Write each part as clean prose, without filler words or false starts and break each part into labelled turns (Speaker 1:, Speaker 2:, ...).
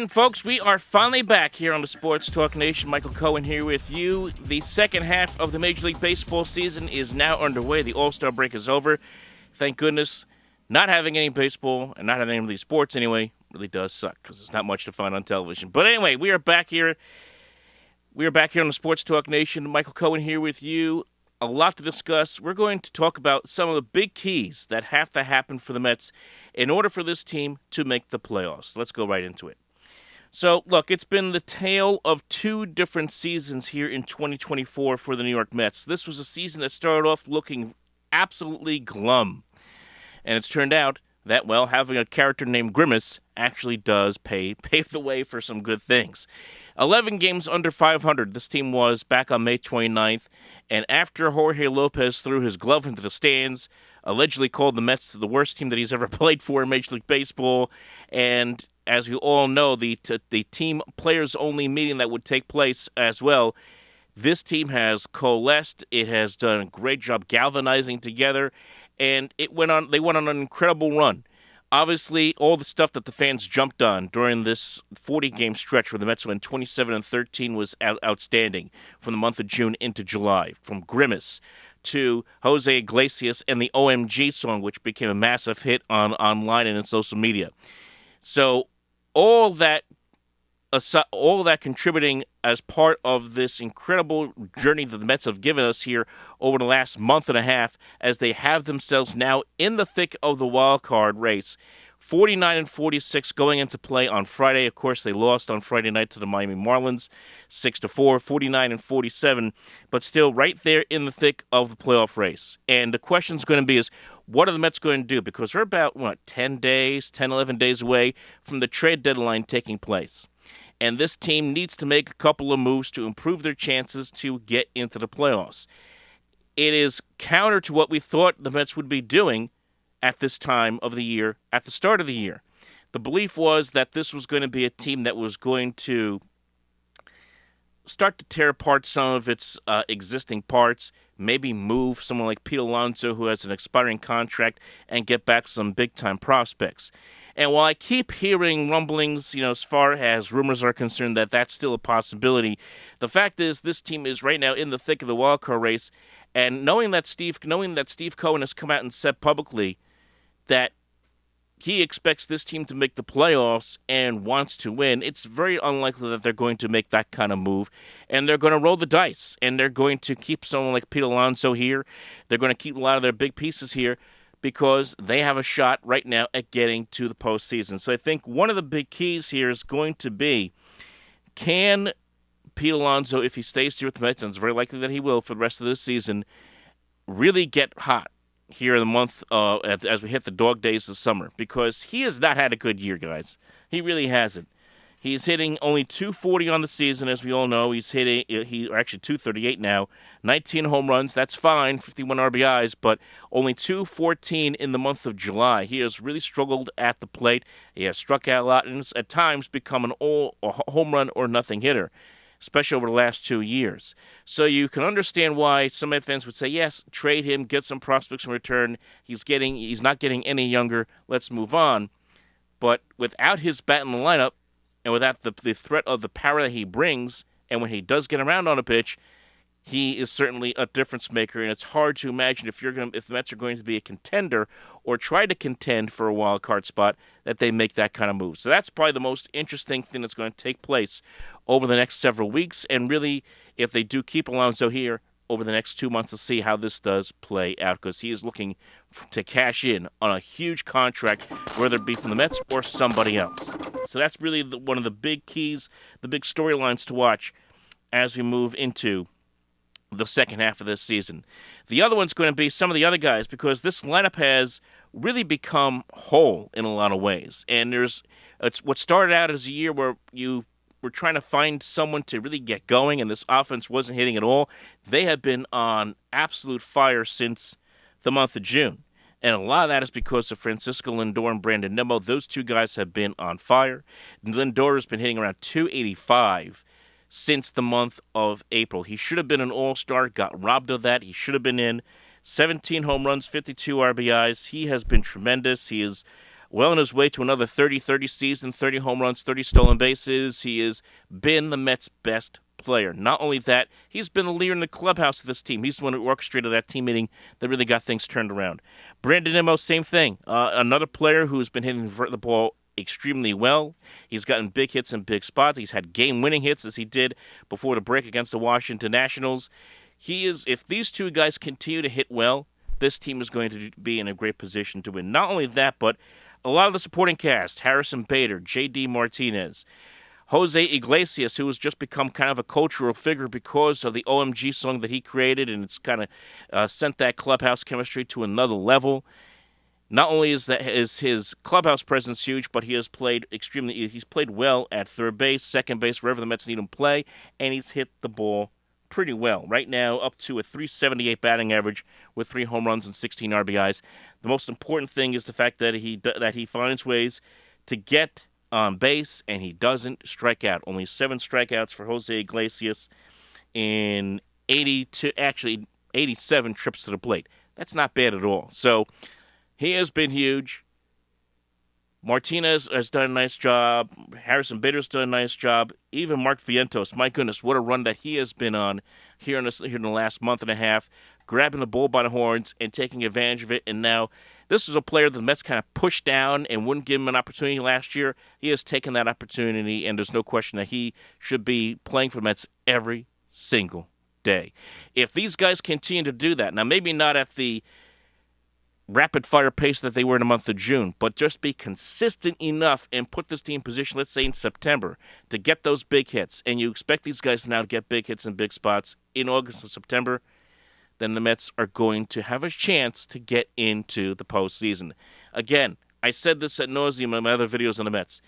Speaker 1: And folks, we are finally back here on the Sports Talk Nation. Michael Cohen here with you. The second half of the Major League Baseball season is now underway. The All-Star break is over. Thank goodness. Not having any baseball and not having any of these sports anyway really does suck because there's not much to find on television. But anyway, we are back here. We are back here on the Sports Talk Nation. Michael Cohen here with you. A lot to discuss. We're going to talk about some of the big keys that have to happen for the Mets in order for this team to make the playoffs. Let's go right into it. So, look, it's been the tale of two different seasons here in 2024 for the New York Mets. This was a season that started off looking absolutely glum. And it's turned out that, well, having a character named Grimace actually does pave the way for some good things. 11 games under 500, this team was back on May 29th. And after Jorge Lopez threw his glove into the stands, allegedly called the Mets the worst team that he's ever played for in Major League Baseball, and as you all know, the team players-only meeting that would take place as well, this team has coalesced. It has done a great job galvanizing together, and they went on an incredible run. Obviously, all the stuff that the fans jumped on during this 40-game stretch where the Mets went 27-13 was outstanding from the month of June into July. From Grimace to Jose Iglesias and the OMG song, which became a massive hit online and in social media. So all that contributing as part of this incredible journey that the Mets have given us here over the last month and a half as they have themselves now in the thick of the wild card race. 49-46 going into play on Friday. Of course, they lost on Friday night to the Miami Marlins, 6-4, 49-47, but still right there in the thick of the playoff race. And the question's going to be is, what are the Mets going to do? Because we're about, 11 days away from the trade deadline taking place. And this team needs to make a couple of moves to improve their chances to get into the playoffs. It is counter to what we thought the Mets would be doing at this time of the year, at the start of the year. The belief was that this was going to be a team that was going to start to tear apart some of its existing parts, maybe move someone like Pete Alonso, who has an expiring contract, and get back some big-time prospects. And while I keep hearing rumblings, as far as rumors are concerned, that that's still a possibility, the fact is this team is right now in the thick of the wildcard race, and knowing that Steve Cohen has come out and said publicly that he expects this team to make the playoffs and wants to win, it's very unlikely that they're going to make that kind of move. And they're going to roll the dice, and they're going to keep someone like Pete Alonso here. They're going to keep a lot of their big pieces here because they have a shot right now at getting to the postseason. So I think one of the big keys here is going to be, can Pete Alonso, if he stays here with the Mets, and it's very likely that he will for the rest of this season, really get hot here in the month as we hit the dog days of summer, because he has not had a good year, guys. He really hasn't. He's hitting only .240 on the season, as we all know. He's actually .238 now, 19 home runs. That's fine, 51 RBIs, but only .214 in the month of July. He has really struggled at the plate. He has struck out a lot and has at times become a home run or nothing hitter, especially over the last 2 years. So you can understand why some Met fans would say, yes, trade him, get some prospects in return. He's not getting any younger. Let's move on. But without his bat in the lineup, and without the threat of the power that he brings, and when he does get around on a pitch, he is certainly a difference maker. And it's hard to imagine if the Mets are going to be a contender or try to contend for a wild card spot, that they make that kind of move. So that's probably the most interesting thing that's going to take place over the next several weeks. And really, if they do keep Alonso here over the next 2 months, to see how this does play out, because he is looking to cash in on a huge contract, whether it be from the Mets or somebody else. So that's really one of the big keys, the big storylines to watch as we move into the second half of this season. The other one's going to be some of the other guys, because this lineup has really become whole in a lot of ways. And it's what started out as a year where you were trying to find someone to really get going, and this offense wasn't hitting at all. They have been on absolute fire since the month of June. And a lot of that is because of Francisco Lindor and Brandon Nimmo. Those two guys have been on fire. Lindor has been hitting around .285 since the month of April. He should have been an all-star, got robbed of that. He should have been in. 17 home runs, 52 RBIs. He has been tremendous. He is well on his way to another 30-30 season, 30 home runs, 30 stolen bases. He has been the Mets' best player. Not only that, he's been the leader in the clubhouse of this team. He's the one who orchestrated that team meeting that really got things turned around. Brandon Nimmo, same thing. Another player who's been hitting the ball extremely well. He's gotten big hits in big spots. He's had game-winning hits as he did before the break against the Washington Nationals. If these two guys continue to hit well, this team is going to be in a great position to win. Not only that, but a lot of the supporting cast, Harrison Bader, J.D. Martinez, Jose Iglesias, who has just become kind of a cultural figure because of the OMG song that he created, and it's kind of sent that clubhouse chemistry to another level. Not only is his clubhouse presence huge, but he's played well at third base, second base, wherever the Mets need him to play, and he's hit the ball pretty well. Right now, up to a .378 batting average with 3 home runs and 16 RBIs. The most important thing is the fact that he finds ways to get on base, and he doesn't strike out. Only 7 strikeouts for Jose Iglesias in 87 trips to the plate. That's not bad at all. So he has been huge. Martinez has done a nice job. Harrison Bader's done a nice job. Even Mark Vientos, my goodness, what a run that he has been on here in the last month and a half, grabbing the bull by the horns and taking advantage of it. And now this is a player that the Mets kind of pushed down and wouldn't give him an opportunity last year. He has taken that opportunity, and there's no question that he should be playing for the Mets every single day. If these guys continue to do that, now maybe not at the rapid-fire pace that they were in the month of June, but just be consistent enough and put this team in position, let's say in September, to get those big hits, and you expect these guys to now get big hits in big spots in August and September, then the Mets are going to have a chance to get into the postseason. Again, I said this ad nauseum in my other videos on the Mets.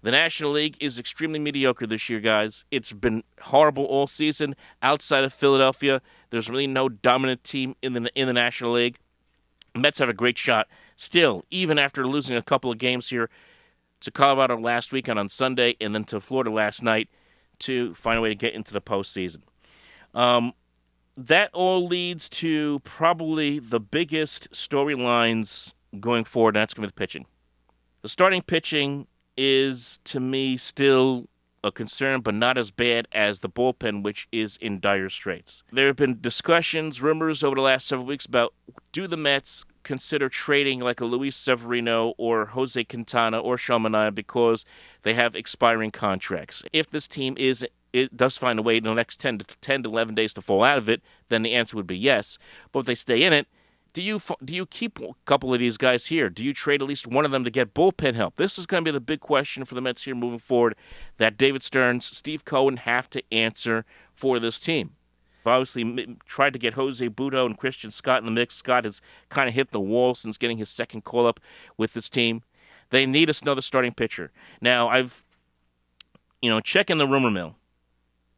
Speaker 1: The National League is extremely mediocre this year, guys. It's been horrible all season. Outside of Philadelphia, there's really no dominant team in the National League. Mets have a great shot still, even after losing a couple of games here to Colorado last weekend on Sunday and then to Florida last night, to find a way to get into the postseason. That all leads to probably the biggest storylines going forward, and that's going to be the pitching. The starting pitching is, to me, still a concern, but not as bad as the bullpen, which is in dire straits. There have been discussions, rumors over the last several weeks about, do the Mets consider trading like a Luis Severino or Jose Quintana or Sean Manaea because they have expiring contracts? If this team does find a way in the next 10 to 11 days to fall out of it, then the answer would be yes. But if they stay in it, do you keep a couple of these guys here? Do you trade at least one of them to get bullpen help? This is going to be the big question for the Mets here moving forward that David Stearns, Steve Cohen have to answer for this team. Obviously, tried to get Jose Butto and Christian Scott in the mix. Scott has kind of hit the wall since getting his second call-up with this team. They need another starting pitcher. Now, I've checking the rumor mill,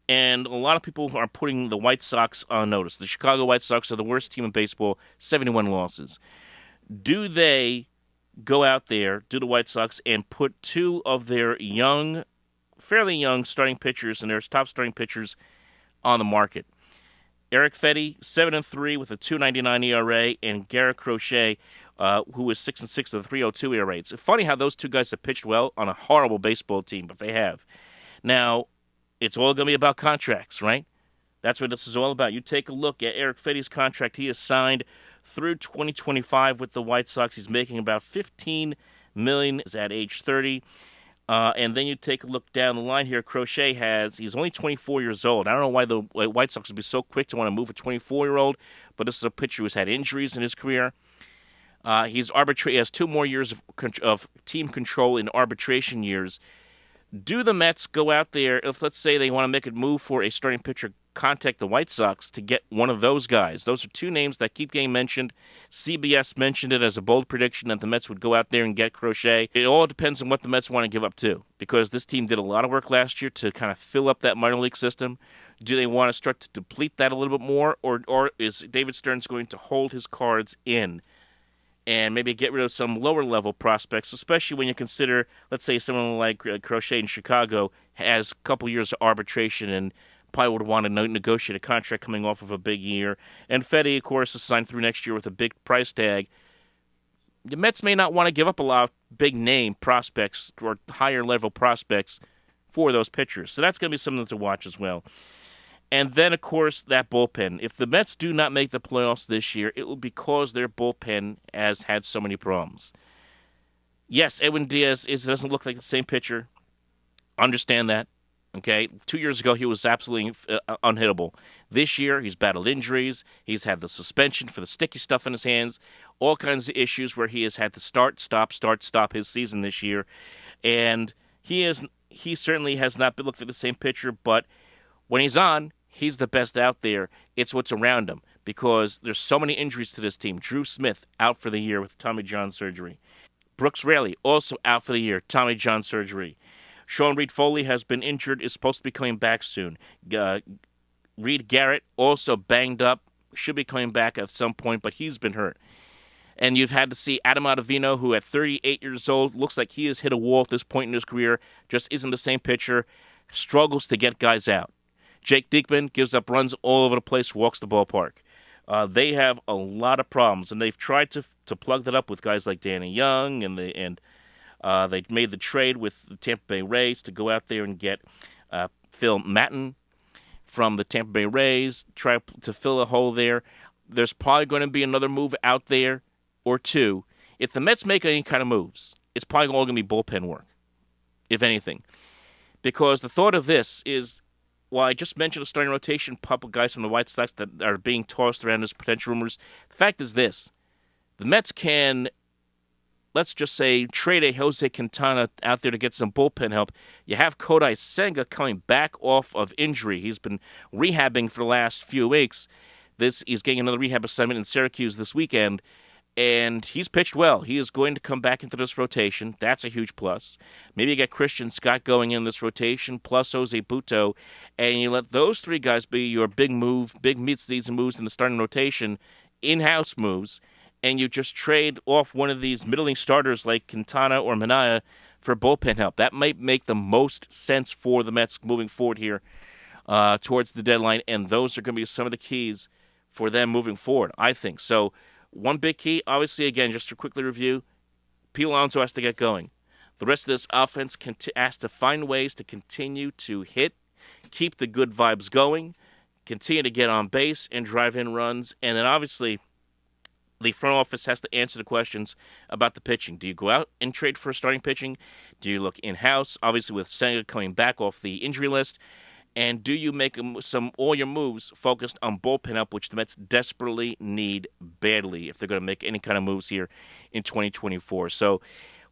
Speaker 1: and a lot of people are putting the White Sox on notice. The Chicago White Sox are the worst team in baseball, 71 losses. Do they go out there, do the White Sox, and put 2 of their fairly young starting pitchers and their top starting pitchers on the market? Eric Fetty, 7-3 with a 2.99 ERA, and Garrett Crochet, who is 6-6 with a 3.02 ERA. It's funny how those two guys have pitched well on a horrible baseball team, but they have. Now, it's all going to be about contracts, right? That's what this is all about. You take a look at Eric Fetty's contract. He is signed through 2025 with the White Sox. He's making about $15 million at age 30. And then you take a look down the line here. He's only 24 years old. I don't know why the White Sox would be so quick to want to move a 24-year-old, but this is a pitcher who's had injuries in his career. He has 2 more years of team control in arbitration years. Do the Mets go out there, if let's say they want to make a move for a starting pitcher, contact the White Sox to get one of those guys? Those are 2 names that keep getting mentioned. CBS mentioned it as a bold prediction that the Mets would go out there and get Crochet. It all depends on what the Mets want to give up too, because this team did a lot of work last year to kind of fill up that minor league system. Do they want to start to deplete that a little bit more, or is David Stearns going to hold his cards in and maybe get rid of some lower-level prospects, especially when you consider, let's say, someone like Crochet in Chicago has a couple years of arbitration and probably would want to negotiate a contract coming off of a big year. And Fetty, of course, is signed through next year with a big price tag. The Mets may not want to give up a lot big name prospects or higher level prospects for those pitchers. So that's going to be something to watch as well. And then, of course, that bullpen. If the Mets do not make the playoffs this year, it will be because their bullpen has had so many problems. Yes, Edwin Diaz doesn't look like the same pitcher. Understand that. Okay, 2 years ago he was absolutely unhittable. This year he's battled injuries. He's had the suspension for the sticky stuff in his hands. All kinds of issues where he has had to stop his season this year, and he certainly has not been looked like the same pitcher. But when he's on, he's the best out there. It's what's around him because there's so many injuries to this team. Drew Smith out for the year with Tommy John surgery. Brooks Raley also out for the year, Tommy John surgery. Sean Reed Foley has been injured, is supposed to be coming back soon. Reed Garrett also banged up, should be coming back at some point, but he's been hurt. And you've had to see Adam Ottavino, who at 38 years old, looks like he has hit a wall at this point in his career, just isn't the same pitcher, struggles to get guys out. Jake Diekman gives up runs all over the place, walks the ballpark. They have a lot of problems, and they've tried to plug that up with guys like Danny Young, and they made the trade with the Tampa Bay Rays to go out there and get Phil Maton from the Tampa Bay Rays, try to fill a hole there. There's probably going to be another move out there or two. If the Mets make any kind of moves, it's probably all going to be bullpen work, if anything. Because the thought of this is, while I just mentioned a starting rotation, couple guys from the White Sox that are being tossed around as potential rumors, the fact is this. The Mets can, let's just say, trade a Jose Quintana out there to get some bullpen help. You have Kodai Senga coming back off of injury. He's been rehabbing for the last few weeks. He's getting another rehab assignment in Syracuse this weekend, and he's pitched well. He is going to come back into this rotation. That's a huge plus. Maybe you get Christian Scott going in this rotation, plus Jose Buto, and you let those three guys be your big mid-season moves in the starting rotation, in-house moves, and you just trade off one of these middling starters like Quintana or Minaya for bullpen help. That might make the most sense for the Mets moving forward here towards the deadline, and those are going to be some of the keys for them moving forward, I think. So one big key, obviously, again, just to quickly review, Pete Alonso has to get going. The rest of this offense has to find ways to continue to hit, keep the good vibes going, continue to get on base and drive in runs, and then obviously the front office has to answer the questions about the pitching. Do you go out and trade for starting pitching? Do you look in-house, obviously with Senga coming back off the injury list? And do you make all your moves focused on bullpen up, which the Mets desperately need badly if they're going to make any kind of moves here in 2024? So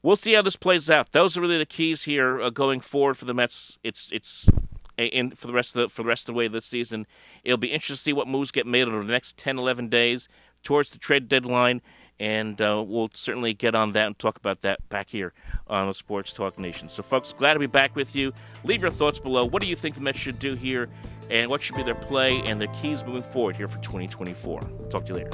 Speaker 1: we'll see how this plays out. Those are really the keys here going forward for the Mets. For the rest of the way this season. It'll be interesting to see what moves get made over the next 10, 11 days towards the trade deadline, and we'll certainly get on that and talk about that back here on the Sports Talk Nation. So, folks, glad to be back with you. Leave your thoughts below. What do you think the Mets should do here, and what should be their play and their keys moving forward here for 2024? Talk to you later.